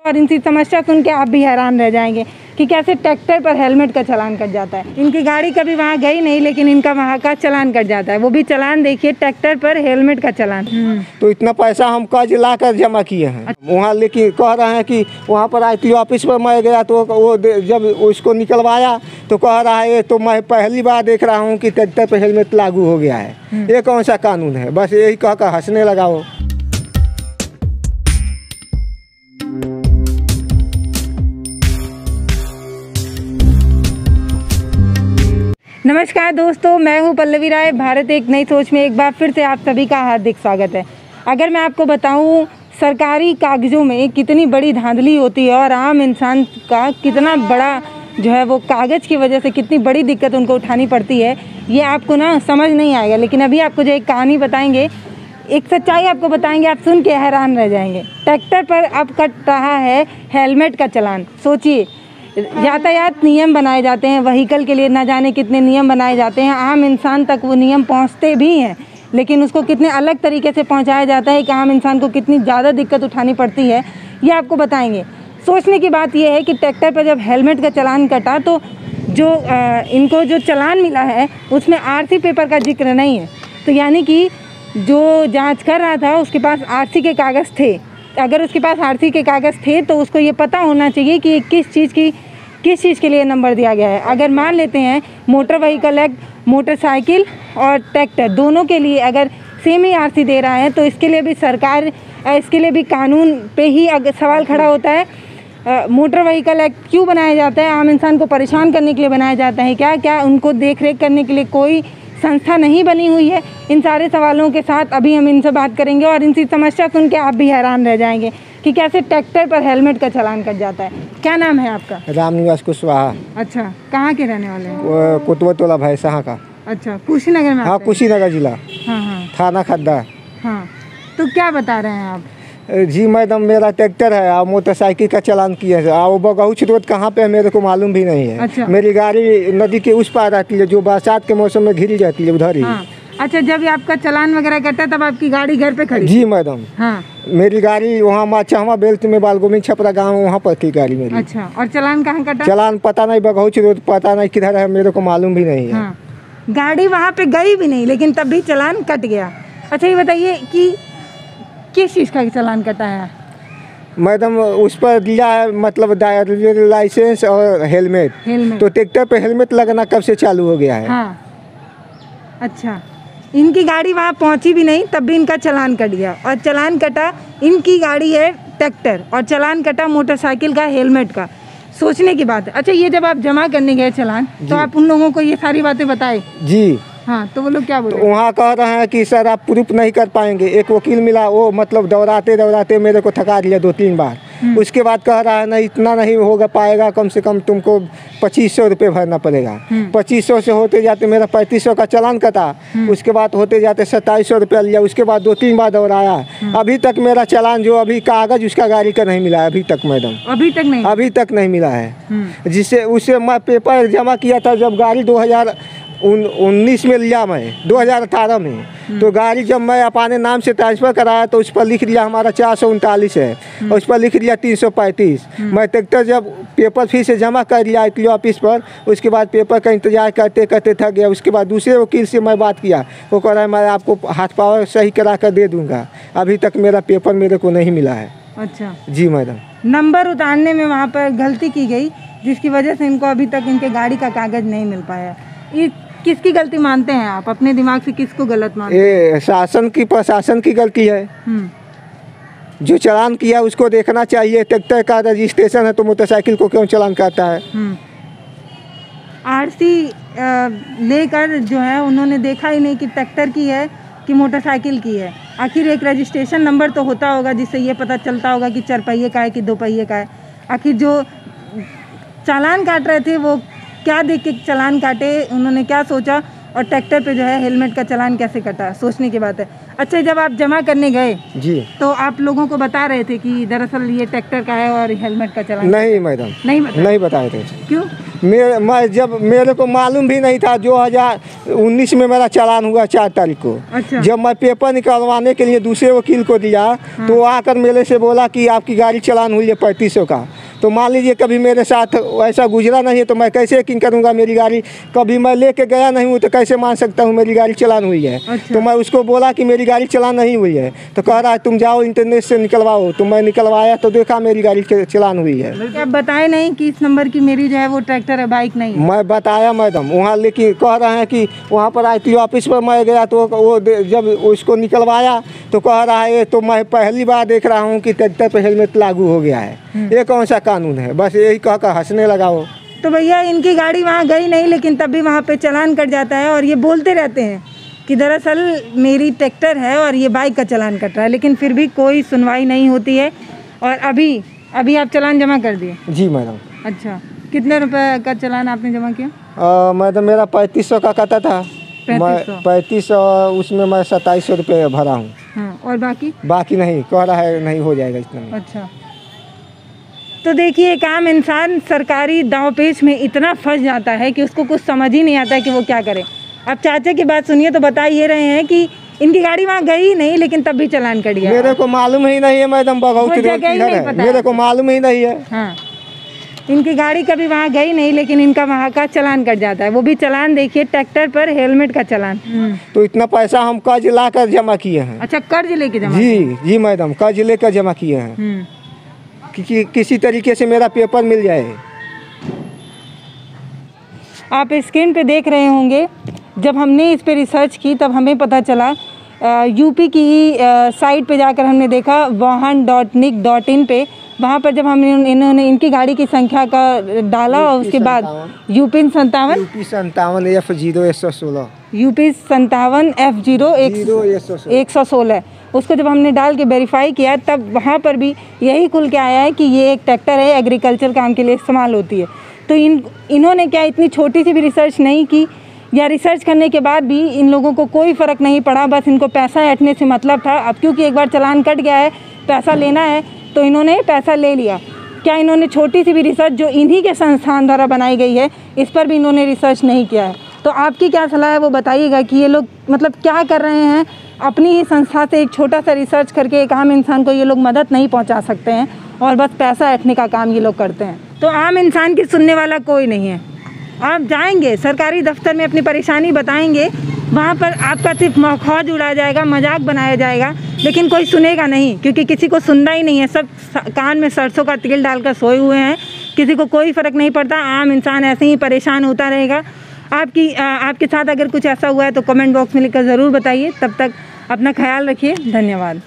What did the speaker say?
और इनकी समस्या सुन के आप भी हैरान रह जाएंगे कि कैसे ट्रैक्टर पर हेलमेट का चालान कट जाता है। इनकी गाड़ी कभी वहाँ गई नहीं, लेकिन इनका वहाँ का चालान कट जाता है। वो भी चालान देखिए, ट्रैक्टर पर हेलमेट का चालान। तो इतना पैसा हम कर्ज ला कर जमा किए हैं वहाँ, लेकिन कह रहे हैं कि वहाँ पर ITO ऑफिस पर मैं गया तो वो जब उसको निकलवाया तो कह रहा है ये तो मैं पहली बार देख रहा हूँ कि ट्रैक्टर पर हेलमेट लागू हो गया है। ये कौन सा कानून है? बस यही कहकर हंसने लगा वो। नमस्कार दोस्तों, मैं हूं पल्लवी राय। भारत एक नई सोच में एक बार फिर से आप सभी का हार्दिक स्वागत है। अगर मैं आपको बताऊं सरकारी कागज़ों में कितनी बड़ी धांधली होती है और आम इंसान का कितना बड़ा जो है वो कागज़ की वजह से कितनी बड़ी दिक्कत उनको उठानी पड़ती है, ये आपको ना समझ नहीं आएगा। लेकिन अभी आपको जो एक कहानी बताएंगे, एक सच्चाई आपको बताएंगे, आप सुन के हैरान रह जाएंगे। ट्रैक्टर पर अब कट रहा है हेलमेट का चालान। सोचिए, यातायात नियम बनाए जाते हैं, व्हीकल के लिए ना जाने कितने नियम बनाए जाते हैं, आम इंसान तक वो नियम पहुंचते भी हैं, लेकिन उसको कितने अलग तरीके से पहुंचाया जाता है कि आम इंसान को कितनी ज़्यादा दिक्कत उठानी पड़ती है, ये आपको बताएंगे। सोचने की बात यह है कि ट्रैक्टर पर जब हेलमेट का चालान कटा तो जो इनको जो चालान मिला है उसमें RC पेपर का जिक्र नहीं है। तो यानी कि जो जाँच कर रहा था उसके पास RC के कागज़ थे। अगर उसके पास RC के कागज़ थे तो उसको ये पता होना चाहिए कि किस चीज़ के लिए नंबर दिया गया है। अगर मान लेते हैं मोटर व्हीकल एक्ट, मोटरसाइकिल और ट्रैक्टर दोनों के लिए अगर सेम ही RC दे रहा है तो इसके लिए भी सरकार, इसके लिए भी कानून पे ही अगर सवाल खड़ा होता है। मोटर व्हीकल एक्ट क्यों बनाया जाता है? आम इंसान को परेशान करने के लिए बनाया जाता है क्या उनको देख रेख करने के लिए कोई संस्था नहीं बनी हुई है? इन सारे सवालों के साथ अभी हम इनसे बात करेंगे और इनकी समस्या सुन के आप भी हैरान रह जाएंगे कि कैसे ट्रैक्टर पर हेलमेट का चालान कट जाता है। क्या नाम है आपका? रामनिवास कुशवाहा। अच्छा, कहाँ के रहने वाले हैं? कुतुबतोला भैंसा का। अच्छा, कुशीनगर में? हाँ, कुशीनगर जिला। हाँ, थाना खद्दा। हाँ, तो क्या बता रहे हैं आप? जी मैडम, मेरा ट्रैक्टर है और मोटरसाइकिल का चालान किया है और बगहुच रोड कहाँ पे है मेरे को मालूम भी नहीं है। अच्छा। मेरी गाड़ी नदी के उस पार रहती है, जो बरसात के मौसम में घिरी जाती है उधर ही। हाँ। अच्छा, जब आपका चालान वगैरह कटा तब आपकी गाड़ी घर पे खड़ी? जी मैडम। हाँ। मेरी गाड़ी वहाँ माचहवा बेल्ट में बालगोविंद छपरा गाँव वहाँ पर थी गाड़ी मेरी। अच्छा, और चालान कहाँ कटा? चालान पता नहीं, बगहुच रोड पता नहीं किधर है, मेरे को मालूम भी नहीं है। हाँ। गाड़ी वहाँ पे गई भी नहीं लेकिन तब भी चालान कट गया। अच्छा, ये बताइए कि किस चीज़ का चालान कटा है? मैडम उस पर दिया है मतलब लाइसेंस और हेलमेट। तो ट्रैक्टर पे हेलमेट लगना कब से चालू हो गया है? हाँ। अच्छा, इनकी गाड़ी वहाँ पहुँची भी नहीं तब भी इनका चालान कट गया। और चालान कटा, इनकी गाड़ी है ट्रैक्टर और चालान कटा मोटरसाइकिल का, हेलमेट का। सोचने की बात है। अच्छा, ये जब आप जमा करने गए चालान तो आप उन लोगों को ये सारी बातें बताए? जी हाँ, तो वो लोग क्या बोले? तो वहाँ कह रहे हैं कि सर आप प्रूफ नहीं कर पाएंगे। एक वकील मिला, वो मतलब दौड़ाते मेरे को थका दिया 2-3 बार। उसके बाद कह रहा है नहीं, इतना नहीं होगा पाएगा, कम से कम तुमको 2500 रुपये भरना पड़ेगा। 2500 से होते जाते मेरा 3500 का चालान कटा। उसके बाद होते जाते 2700 रुपया लिया। उसके बाद 2-3 बार दौड़ाया। अभी तक मेरा चालान जो अभी कागज उसका गाड़ी का नहीं मिला है अभी तक मैडम। अभी तक नहीं मिला है। जिससे उससे मैं पेपर जमा किया था जब गाड़ी 2019 में लिया मैं, 2018 में। तो गाड़ी जब मैं अपने नाम से ट्रांसफ़र कराया तो उस पर लिख दिया हमारा 439 है और उस पर लिख दिया 335। मैं ट्रैक्टर जब पेपर फिर से जमा कर दिया ITO ऑफिस पर, उसके बाद पेपर का इंतजार करते थक गया। उसके बाद दूसरे वकील से मैं बात किया, वो कह रहा है मैं आपको हाथ पावर सही करा कर दे दूँगा। अभी तक मेरा पेपर मेरे को नहीं मिला है। अच्छा जी मैडम। नंबर उतारने में वहाँ पर गलती की गई जिसकी वजह से इनको अभी तक इनके गाड़ी का कागज़ नहीं मिल पाया। ये किसकी गलती मानते हैं आप? अपने दिमाग से किसको गलत मानते हैं? ये शासन की, प्रशासन की गलती है। जो चालान किया उसको देखना चाहिए। ट्रैक्टर का रजिस्ट्रेशन है तो मोटरसाइकिल को क्यों चालान करता है? RC लेकर जो है उन्होंने देखा ही नहीं कि ट्रैक्टर की है कि मोटरसाइकिल की है। आखिर एक रजिस्ट्रेशन नंबर तो होता होगा जिससे ये पता चलता होगा कि 4 पहिए का है कि 2 पहिए का है। आखिर जो चालान काट रहे थे वो क्या देख के चालान काटे, उन्होंने क्या सोचा और ट्रैक्टर पे जो है हेलमेट का चालान कैसे कटा? सोचने की बात है। अच्छा, जब आप जमा करने गए जी तो आप लोगों को बता रहे थे कि दरअसल ये ट्रैक्टर का है और हेलमेट का चालान? नहीं मैडम, नहीं बताए थे। क्यों? मैं जब मेरे को मालूम भी नहीं था, 2019 में मेरा चालान हुआ 4 तारीख को। अच्छा। जब मैं पेपर निकलवाने के लिए दूसरे वकील को दिया तो वो आकर मेरे से बोला कि आपकी गाड़ी चालान हुई है 3500 का। तो मान लीजिए कभी मेरे साथ ऐसा गुजरा नहीं है तो मैं कैसे यकीन करूंगा मेरी गाड़ी, कभी मैं लेके गया नहीं हूँ तो कैसे मान सकता हूँ मेरी गाड़ी चालान हुई है। अच्छा। तो मैं उसको बोला कि मेरी गाड़ी चालान नहीं हुई है, तो कह रहा है तुम जाओ इंटरनेट से निकलवाओ। तो मैं निकलवाया तो देखा मेरी गाड़ी चालान हुई है। आप बताए नहीं कि इस नंबर की मेरी जो है वो ट्रैक्टर है, बाइक नहीं है। मैं बताया मैडम वहाँ, लेकिन कह रहे हैं कि वहाँ पर ITO ऑफिस पर मैं गया तो वो जब उसको निकलवाया तो कह रहा है तो मैं पहली बार देख रहा हूँ कि ट्रैक्टर पर हेलमेट लागू हो गया है, ये कौन सा कानून है। बस यही कह कर हंसने लगा वो। तो भैया इनकी गाड़ी वहाँ गई नहीं लेकिन तब भी वहाँ पे चालान कट जाता है और ये बोलते रहते हैं कि दरअसल मेरी ट्रैक्टर है और ये बाइक का चालान कट रहा है, लेकिन फिर भी कोई सुनवाई नहीं होती है। और अभी आप चालान जमा कर दिए? जी मैडम। अच्छा, कितने रुपए का चालान आपने जमा किया? मैडम मेरा 3500 का कटा था, 3500 उसमें मैं 2700 रुपये भरा हूँ। हाँ, और बाकी नहीं, कह रहा है नहीं हो जाएगा इतना में। अच्छा, तो देखिए एक आम इंसान सरकारी दांवपेच में इतना फंस जाता है कि उसको कुछ समझ ही नहीं आता है कि वो क्या करे। अब चाचा की बात सुनिए तो बता ये रहे हैं कि इनकी गाड़ी वहाँ गई ही नहीं लेकिन तब भी चालान कट गया। मेरे को मालूम ही नहीं है मैडम, बहुत मेरे को मालूम ही नहीं है। हाँ, इनकी गाड़ी कभी वहाँ गई नहीं लेकिन इनका वहाँ का चालान कट जाता है। वो भी चालान देखिए ट्रैक्टर पर हेलमेट का चालान। तो इतना पैसा हम कर्ज ला कर जमा किए हैं। अच्छा, कर्ज लेके जमा? जी मैडम, कर्ज लेकर जमा किए हैं कि किसी तरीके से मेरा पेपर मिल जाए। आप स्क्रीन पे देख रहे होंगे, जब हमने इस पे रिसर्च की तब हमें पता चला, यूपी की साइट पे जाकर हमने देखा वाहन.nic.in पे, वहाँ पर जब हमने इन्होंने इनकी गाड़ी की संख्या का डाला और उसके बाद यूपी 57 F0 यूपी 57 F0 116 उसको जब हमने डाल के वेरीफाई किया तब वहाँ पर भी यही खुल के आया है कि ये एक ट्रैक्टर है, एग्रीकल्चर काम के लिए इस्तेमाल होती है। तो इन्होंने क्या इतनी छोटी सी भी रिसर्च नहीं की, या रिसर्च करने के बाद भी इन लोगों को कोई फ़र्क नहीं पड़ा, बस इनको पैसा ऐंठने से मतलब था। अब क्योंकि एक बार चालान कट गया है, पैसा लेना है तो इन्होंने पैसा ले लिया। क्या इन्होंने छोटी सी भी रिसर्च जो इन्हीं के संस्थान द्वारा बनाई गई है इस पर भी इन्होंने रिसर्च नहीं किया है? तो आपकी क्या सलाह है वो बताइएगा कि ये लोग मतलब क्या कर रहे हैं। अपनी ही संस्था से एक छोटा सा रिसर्च करके एक आम इंसान को ये लोग मदद नहीं पहुंचा सकते हैं और बस पैसा ऐंठने का काम ये लोग करते हैं। तो आम इंसान की सुनने वाला कोई नहीं है। आप जाएंगे सरकारी दफ्तर में अपनी परेशानी बताएंगे, वहाँ पर आपका सिर्फ मखौज उड़ाया जाएगा, मजाक बनाया जाएगा, लेकिन कोई सुनेगा नहीं क्योंकि किसी को सुनना ही नहीं है। सब कान में सरसों का तेल डालकर सोए हुए हैं, किसी को कोई फ़र्क नहीं पड़ता। आम इंसान ऐसे ही परेशान होता रहेगा। आपके साथ अगर कुछ ऐसा हुआ है तो कमेंट बॉक्स में लिखकर ज़रूर बताइए। तब तक अपना ख्याल रखिए। धन्यवाद।